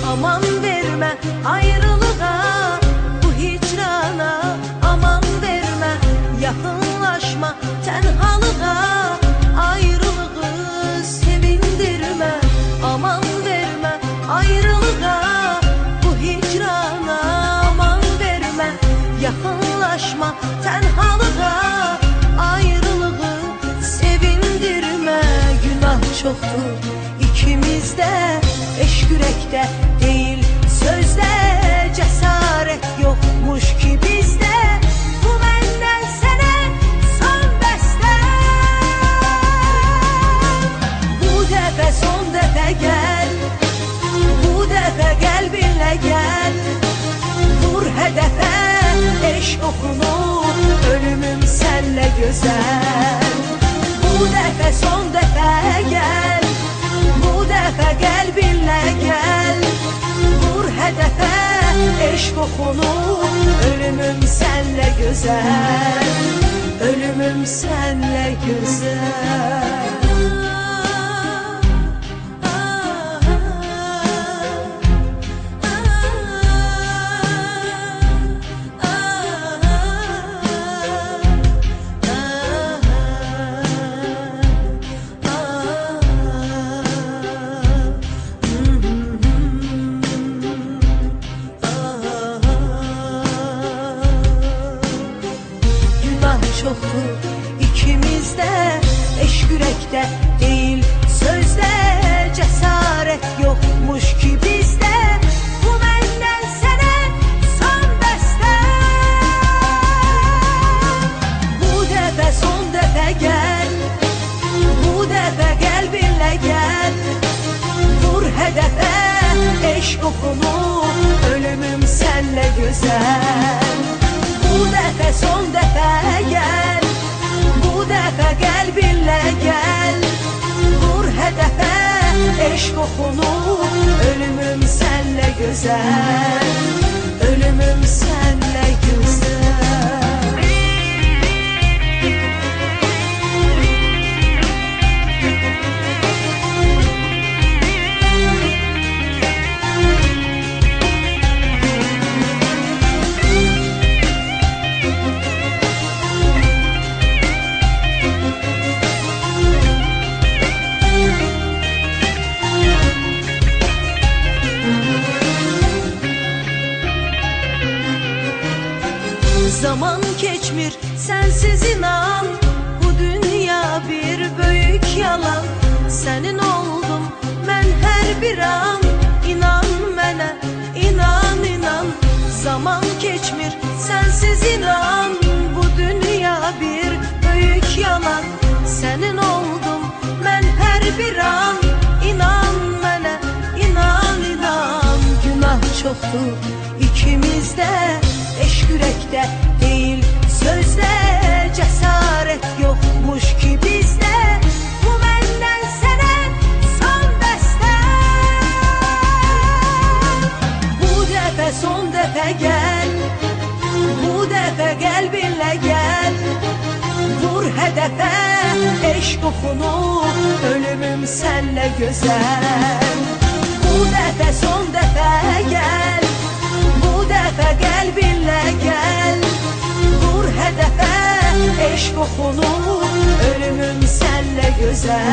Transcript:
Aman verme ayrılığa, bu hicrana. Aman verme yakınlaşma tenhalığa, ayrılığı sevindirme. Aman verme ayrılığa, bu hicrana. Aman verme yakınlaşma tenhalığa, ayrılığı sevindirme. Günah çoktur ikimizde, eşk yürekte değil sözde. Cesaret yokmuş ki bizde, bu benden sene son beste. Bu defa son defa gel, bu defa gel benimle gel. Vur hedefe eşk okunu, ölümüm senle güzel. Bu defa son defa gel, bu defa gel benimle gel. Vur hedefe eşk okunu, ölümüm senle güzel. Ölümüm senle güzel. Çoktur ikimizde, eşk yürekte değil sözde. Cesaret yokmuş ki bizde, bu benden sene son beste. Bu defa son defa gel, bu defa gel benimle gel. Vur hedefe eşk okunu, ölümüm senle güzel. Bu defa son defa gel, bu defa gel benimle gel. Vur hedefe eşk okunu, ölümüm senle güzel. Ölümüm senle güzel. Zaman geçmir sensiz inan, bu dünya bir büyük yalan. Senin oldum ben her bir an, inan mənə, inan inan. Zaman geçmir sensiz inan, bu dünya bir büyük yalan. Senin oldum ben her bir an, inan mənə, inan inan. Günah çoktur ikimizde, eşk yürekte değil sözde. Cesaret yokmuş ki bizde, bu benden sene son beste. Bu defa son defa gel, bu defa gel benimle gel. Vur hedefe eşk okunu, ölümüm senle güzel. Bu defa son defa gel, bu defa gel benimle gel. Vur hedefe eşk okunu, ölümüm senle güzel.